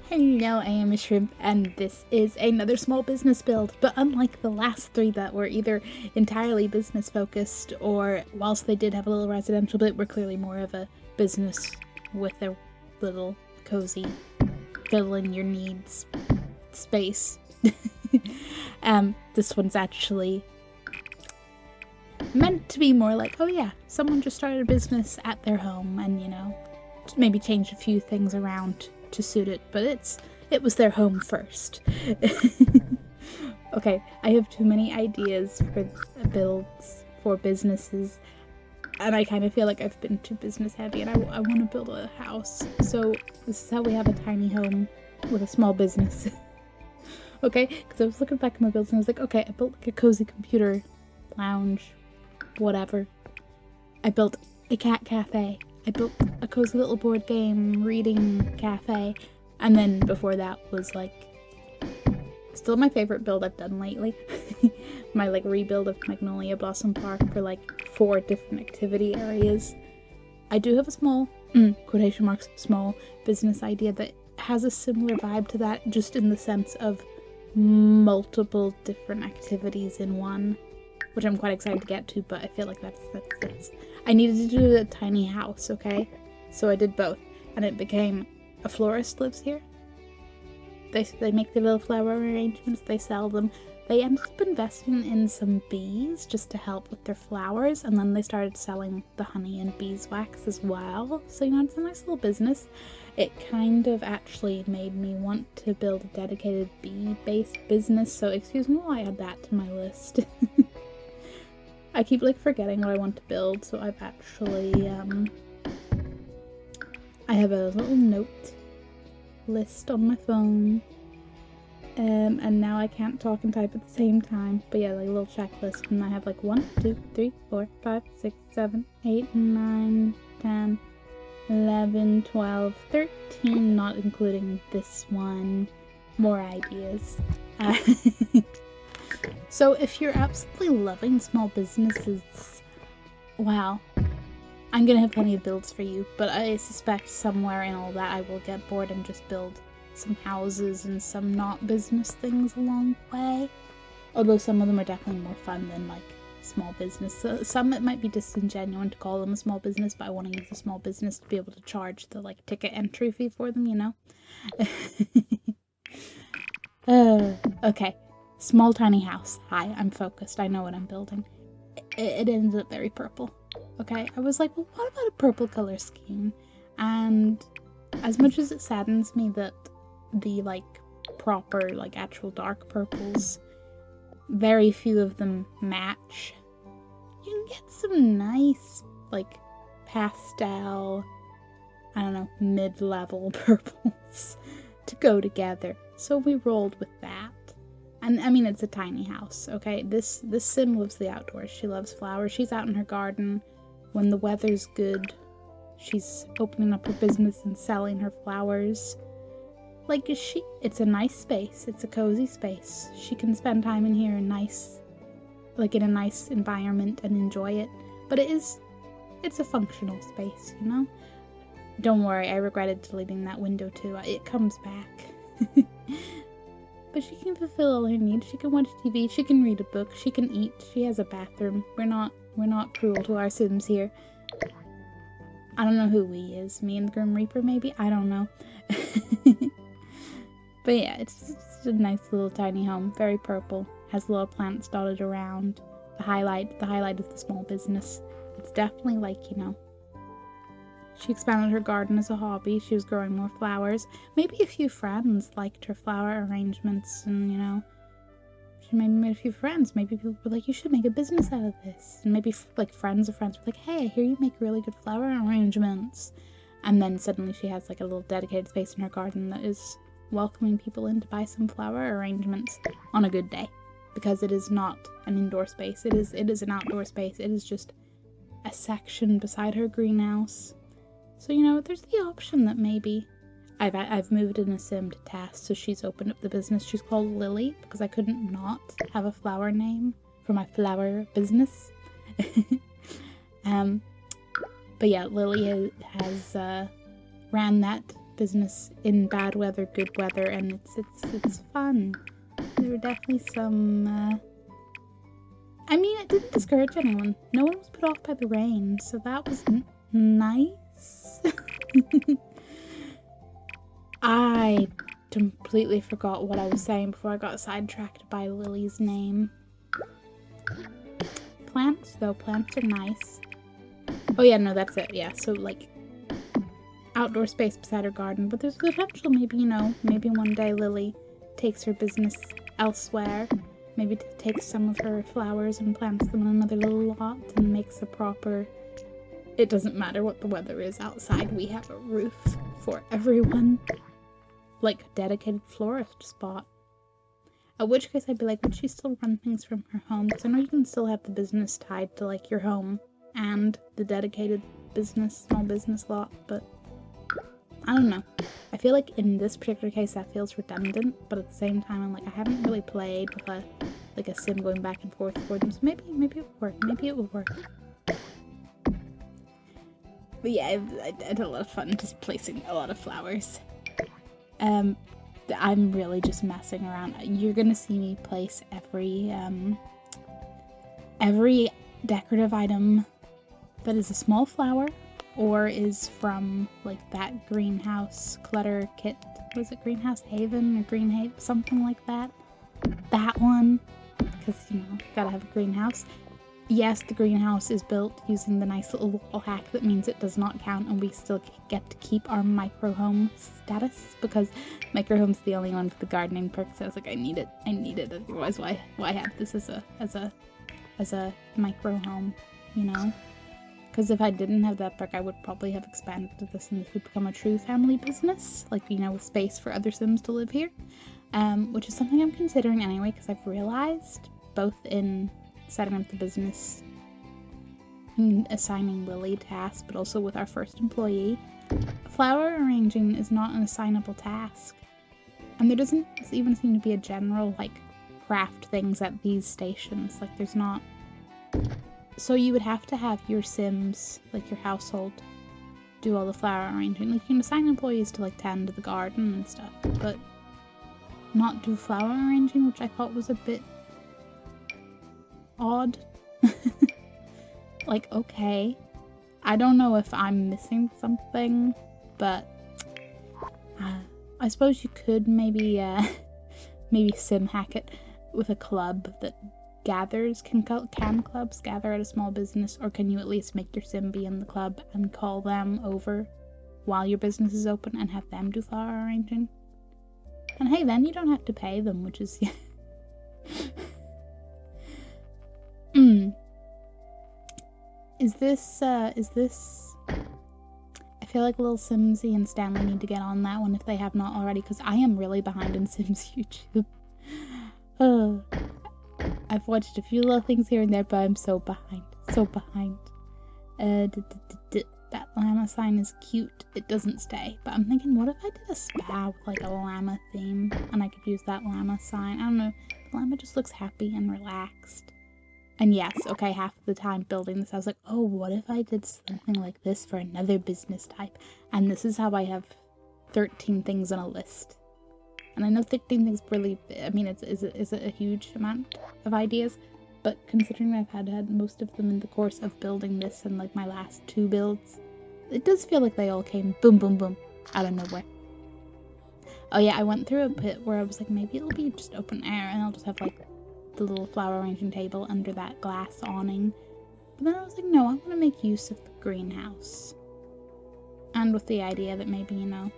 Hello, I am a shrimp, and this is another small business build. But unlike the last three that were either entirely business focused, or whilst they did have a little residential bit, were clearly more of a business with a little cozy fill in your needs space. This one's actually meant to be more like, oh yeah, someone just started a business at their home and, maybe change a few things around to suit it, but it was their home first. Okay, I have too many ideas for builds for businesses, and I kind of feel like I've been too business heavy, and I want to build a house. So this is how we have a tiny home with a small business. Okay, because I was looking back at my builds and I was like, okay, I built like a cozy computer lounge, whatever. I built a cat cafe. I built a cozy little board game reading cafe, and then before that was like still my favorite build I've done lately. My rebuild of Magnolia Blossom Park for 4 different activity areas. I do have a small, quotation marks, small business idea that has a similar vibe to that, just in the sense of multiple different activities in one, which I'm quite excited to get to, but I feel like that's I needed to do a tiny house, okay? So I did both, and it became a florist lives here. They make the little flower arrangements, they sell them. They ended up investing in some bees just to help with their flowers, and then they started selling the honey and beeswax as well. So, it's a nice little business. It kind of actually made me want to build a dedicated bee-based business, so excuse me while I add that to my list. I keep forgetting what I want to build, so I've actually, I have a little note list on my phone, and now I can't talk and type at the same time, but yeah, a little checklist, and I have 1, 2, 3, 4, 5, 6, 7, 8, 9, 10, 11, 12, 13, not including this one, more ideas. So if you're absolutely loving small businesses, wow, I'm gonna have plenty of builds for you, but I suspect somewhere in all that I will get bored and just build some houses and some not business things along the way. Although some of them are definitely more fun than small business. So some it might be disingenuous to call them a small business, but I want to use a small business to be able to charge the ticket entry fee for them, Okay. Small tiny house. Hi, I'm focused. I know what I'm building. It ends up very purple. Okay, I was like, well, what about a purple color scheme? And as much as it saddens me that the proper actual dark purples, very few of them match, you can get some nice pastel, I don't know, mid-level purples to go together. So we rolled with that. And I mean, it's a tiny house, okay? This sim loves the outdoors. She loves flowers. She's out in her garden. When the weather's good, she's opening up her business and selling her flowers. It's a nice space. It's a cozy space. She can spend time in here in a nice environment and enjoy it. But it's a functional space, Don't worry, I regretted deleting that window too. It comes back. But she can fulfill all her needs. She can watch TV, she can read a book, she can eat, she has a bathroom. We're not cruel to our Sims here. I don't know who we is. Me and the Grim Reaper, maybe? I don't know. But yeah, it's just a nice little tiny home. Very purple. Has little plants dotted around. The highlight is the small business. It's definitely she expanded her garden as a hobby. She was growing more flowers. Maybe a few friends liked her flower arrangements, and she maybe made a few friends. Maybe people were like, you should make a business out of this. And maybe friends of friends were like, hey, I hear you make really good flower arrangements. And then suddenly she has a little dedicated space in her garden that is welcoming people in to buy some flower arrangements on a good day. Because it is not an indoor space. It is an outdoor space. It is just a section beside her greenhouse. So, there's the option that maybe I've moved in a sim to task, so she's opened up the business. She's called Lily because I couldn't not have a flower name for my flower business. But yeah, Lily has ran that business in bad weather, good weather, and it's fun. There were definitely some, I mean, it didn't discourage anyone. No one was put off by the rain, so that was nice. I completely forgot what I was saying before I got sidetracked by Lily's name. Plants, though. Plants are nice. Oh yeah, no, that's it. Yeah, so like outdoor space beside her garden. But there's potential, maybe, you know, maybe one day Lily takes her business elsewhere. Maybe takes some of her flowers and plants them in another little lot and makes a proper... It doesn't matter what the weather is outside, we have a roof for everyone. Like a dedicated florist spot. At which case I'd be like, would she still run things from her home? Because I know you can still have the business tied to like your home and the dedicated business, small business lot, but I don't know. I feel like in this particular case that feels redundant, but at the same time I'm like, I haven't really played with a sim going back and forth for them, so maybe it would work. Maybe it will work. But yeah, I had a lot of fun just placing a lot of flowers. I'm really just messing around. You're gonna see me place every decorative item that is a small flower or is from like that greenhouse clutter kit. Was it Greenhouse Haven or Green Haven? Something like that. That one, because you know, gotta have a greenhouse. Yes, the greenhouse is built using the nice little wall hack that means it does not count and we still get to keep our micro home status because micro home's the only one for the gardening perks. So I was like, I need it, otherwise why have this as a micro home, you know? Because if I didn't have that perk, I would probably have expanded this and this would become a true family business, like, you know, with space for other Sims to live here, which is something I'm considering anyway because I've realized both in setting up the business and assigning Lily tasks, but also with our first employee, flower arranging is not an assignable task. And there doesn't even seem to be a general, like, craft things at these stations. Like, there's not... So you would have to have your Sims, like your household, do all the flower arranging. Like, you can assign employees to, like, tend to the garden and stuff, but not do flower arranging, which I thought was a bit odd. Like, okay. I don't know if I'm missing something, but I suppose you could maybe sim hack it with a club that gathers. Can clubs gather at a small business, or can you at least make your sim be in the club and call them over while your business is open and have them do flower arranging? And hey, then you don't have to pay them, which is Is this I feel like Little Simsy and Stanley need to get on that one if they have not already, because I am really behind in Sims YouTube. I've watched a few little things here and there, but I'm so behind. That llama sign is cute. It doesn't stay. But I'm thinking, what if I did a spa with like a llama theme and I could use that llama sign? I don't know. The llama just looks happy and relaxed. And yes, okay, half of the time building this, I was like, oh, what if I did something like this for another business type? And this is how I have 13 things on a list. And I know 13 things really, I mean, is it a huge amount of ideas? But considering I've had most of them in the course of building this and like my last 2 builds, it does feel like they all came boom, boom, boom, out of nowhere. Oh yeah, I went through a bit where I was like, maybe it'll be just open air and I'll just have like the little flower arranging table under that glass awning. But then I was like, no, I want to make use of the greenhouse. And with the idea that maybe, you know,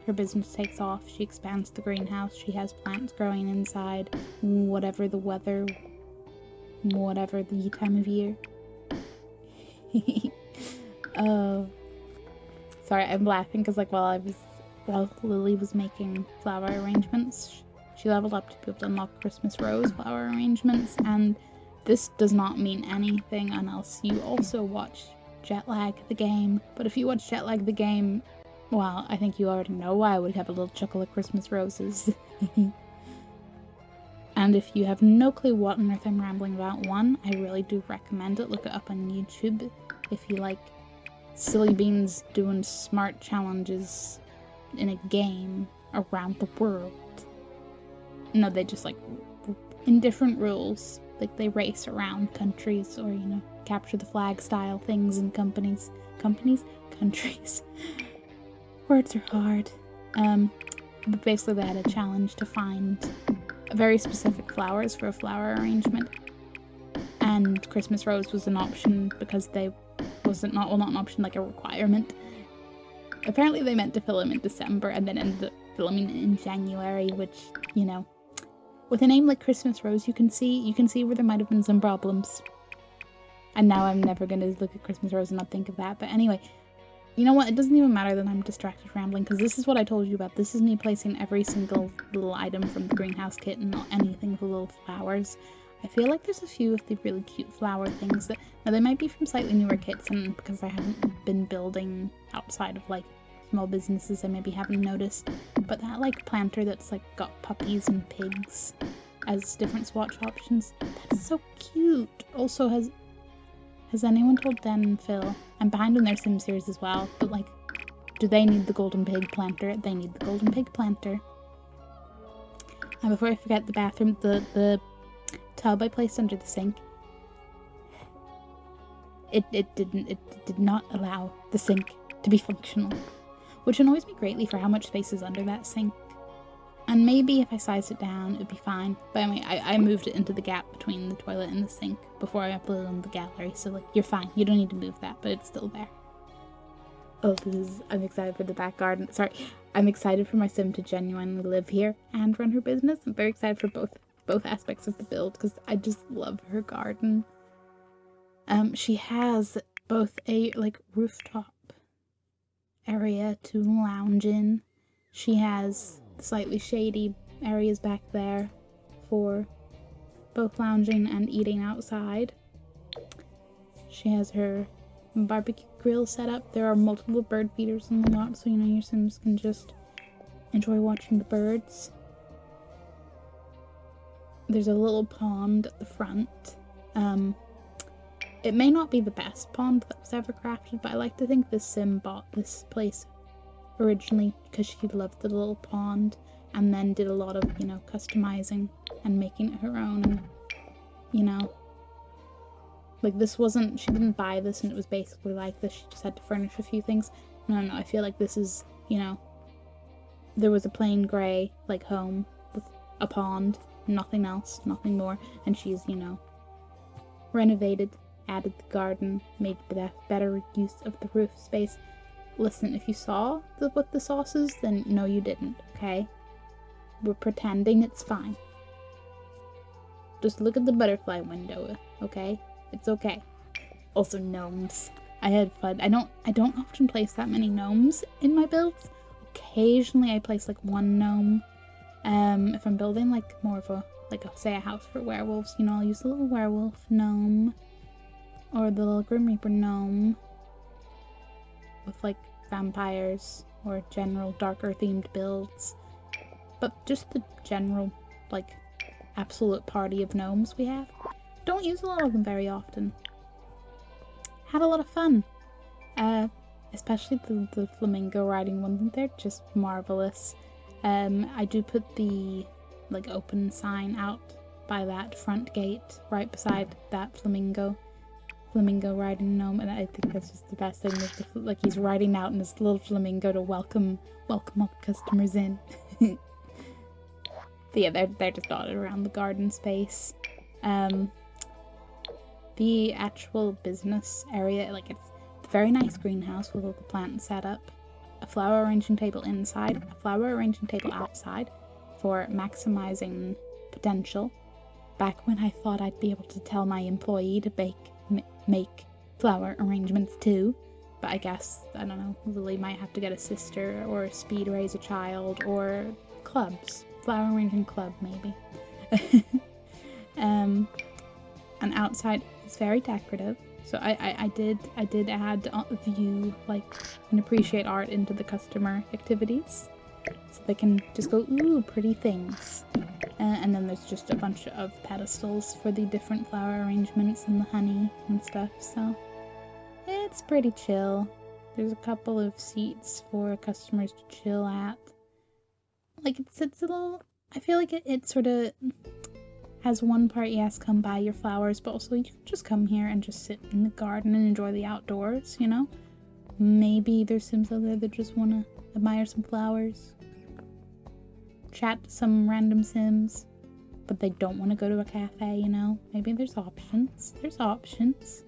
her business takes off, she expands the greenhouse, she has plants growing inside, whatever the weather, whatever the time of year. Oh, sorry, I'm laughing because like while Lily was making flower arrangements, she leveled up to be able to unlock Christmas rose flower arrangements, and this does not mean anything unless you also watch Jetlag the game. But if you watch Jetlag the game, well, I think you already know why I would have a little chuckle at Christmas roses. And if you have no clue what on earth I'm rambling about, one, I really do recommend it. Look it up on YouTube if you like silly beans doing smart challenges in a game around the world. No, they just like in different rules. Like they race around countries or, capture the flag style things in countries. Words are hard. But basically they had a challenge to find very specific flowers for a flower arrangement. And Christmas rose was an option because not an option, like a requirement. Apparently they meant to film in December and then ended up filming in January, which, with a name like Christmas Rose, you can see where there might have been some problems. And now I'm never going to look at Christmas Rose and not think of that. But anyway, you know what? It doesn't even matter that I'm distracted rambling, because this is what I told you about. This is me placing every single little item from the greenhouse kit and not anything with the little flowers. I feel like there's a few of the really cute flower things that, now they might be from slightly newer kits, and because I haven't been building outside of like small businesses, I maybe haven't noticed. But that like planter that's like got puppies and pigs as different swatch options, that's so cute. Also, has anyone told Dan and Phil? I'm behind on their Sim series as well, but like, do they need the golden pig planter? They need the golden pig planter. And before I forget, the bathroom, the tub I placed under the sink, it did not allow the sink to be functional, which annoys me greatly for how much space is under that sink. And maybe if I size it down, it'd be fine. But anyway, I moved it into the gap between the toilet and the sink before I put it in the gallery. So like, you're fine. You don't need to move that, but it's still there. Oh, I'm excited for the back garden. Sorry, I'm excited for my sim to genuinely live here and run her business. I'm very excited for both aspects of the build because I just love her garden. She has both a like rooftop area to lounge in. She has slightly shady areas back there for both lounging and eating outside. She has her barbecue grill set up. There are multiple bird feeders in the lot, so your Sims can just enjoy watching the birds. There's a little pond at the front. It may not be the best pond that was ever crafted, but I like to think this Sim bought this place originally because she loved the little pond and then did a lot of, customizing and making it her own. And, like this wasn't, she didn't buy this and it was basically like this. She just had to furnish a few things. No, I feel like this is, there was a plain grey, like, home with a pond, nothing else, nothing more. And she's, renovated, added the garden, made better use of the roof space. Listen, if you saw what the sauce is, then no, you didn't, okay? We're pretending it's fine. Just look at the butterfly window, okay? It's okay. Also, gnomes. I had fun. I don't often place that many gnomes in my builds. Occasionally I place like one gnome. If I'm building like more of a, say a house for werewolves, I'll use the little werewolf gnome. Or the little Grim Reaper gnome. With like vampires or general darker themed builds. But just the general like absolute party of gnomes we have. Don't use a lot of them very often. Had a lot of fun. Especially the flamingo riding one. They're just marvelous. I do put the like open sign out by that front gate right beside that flamingo riding gnome, and I think that's just the best thing. Like he's riding out in his little flamingo to welcome all the customers in. But yeah, they're just dotted around the garden space. The actual business area, like it's a very nice greenhouse with all the plants set up. A flower arranging table inside, a flower arranging table outside for maximizing potential. Back when I thought I'd be able to tell my employee to make flower arrangements too, but I guess, I don't know, Lily might have to get a sister or speed raise a child or clubs. Flower arranging club, maybe. And outside it's very decorative, so I did add view like and appreciate art into the customer activities, so they can just go, ooh, pretty things. And then there's just a bunch of pedestals for the different flower arrangements and the honey and stuff, so it's pretty chill. There's a couple of seats for customers to chill at. Like, it's a little... I feel like it sort of has one part, yes, come buy your flowers, but also you can just come here and just sit in the garden and enjoy the outdoors, you know? Maybe there's Sims out there that just want to admire some flowers, chat to some random Sims, but they don't want to go to a cafe, you know? Maybe there's options. There's options.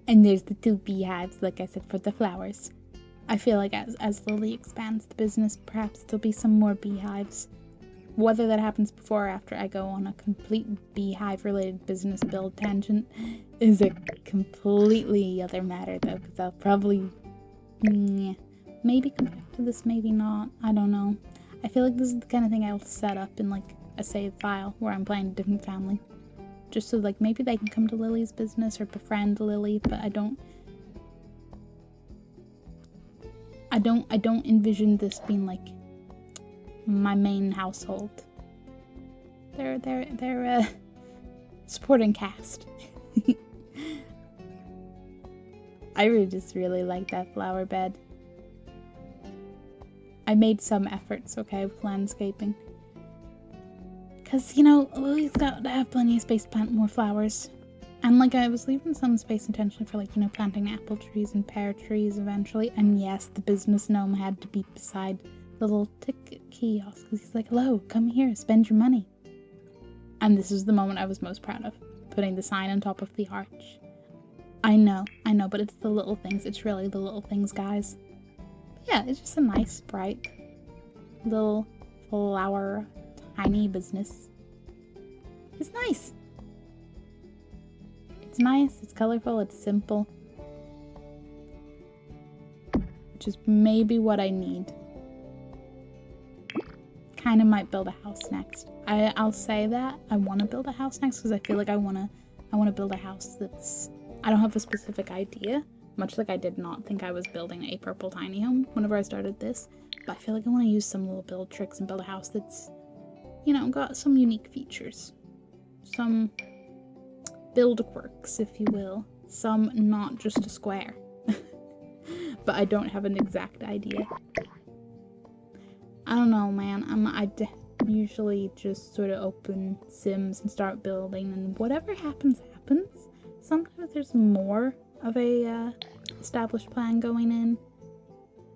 And there's the 2 beehives, like I said, for the flowers. I feel like as Lily expands the business, perhaps there'll be some more beehives. Whether that happens before or after I go on a complete beehive-related business build tangent is a completely other matter, though, because I'll probably... maybe come back to this, maybe not. I don't know. I feel like this is the kind of thing I'll set up in, like, a save file where I'm playing a different family. Just so, like, maybe they can come to Lily's business or befriend Lily, but I don't envision this being, like, my main household. They're supporting cast. I just really like that flower bed. I made some efforts, okay, with landscaping. Because, you know, Lily's got to have plenty of space to plant more flowers. And, like, I was leaving some space intentionally for, like, you know, planting apple trees and pear trees eventually. And yes, the business gnome had to be beside the little ticket kiosk because he's like, hello, come here, spend your money. And this is the moment I was most proud of, putting the sign on top of the arch. I know, but it's the little things. It's really the little things, guys. But yeah, it's just a nice, bright, little flower, tiny business. It's nice. It's nice, it's colorful, it's simple. Which is maybe what I need. Kinda might build a house next. I'll say that. I want to build a house next because I feel like I want to build a house that's... I don't have a specific idea. Much like I did not think I was building a purple tiny home whenever I started this. But I feel like I want to use some little build tricks and build a house that's, you know, got some unique features. Some build quirks, if you will. Some not just a square. But I don't have an exact idea. I don't know, man. I usually just sort of open Sims and start building, and whatever happens, happens. Sometimes there's more of a established plan going in.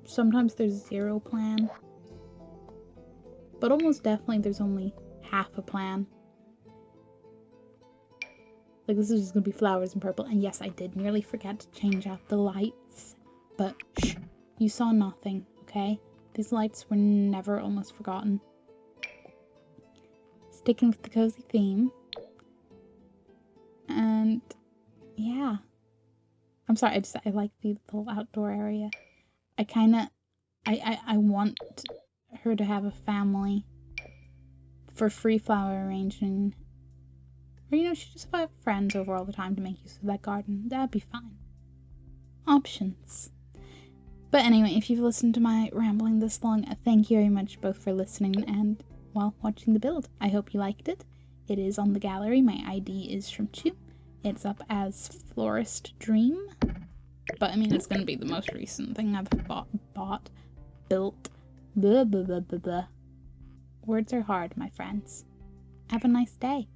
Sometimes there's zero plan. But almost definitely there's only half a plan. Like, this is just gonna be flowers and purple. And yes, I did nearly forget to change out the lights. But shh, you saw nothing, okay? These lights were never almost forgotten. Sticking with the cozy theme. And yeah. I'm sorry, I like the little outdoor area. I want her to have a family for free flower arranging. Or, you know, she just have friends over all the time to make use of that garden. That'd be fine. Options. But anyway, if you've listened to my rambling this long, thank you very much both for listening and, well, watching the build. I hope you liked it. It is on the gallery. My ID is Shrimp2. It's up as Florist Dream. But, I mean, it's going to be the most recent thing I've built. Blah, blah, blah, blah, blah. Words are hard, my friends. Have a nice day.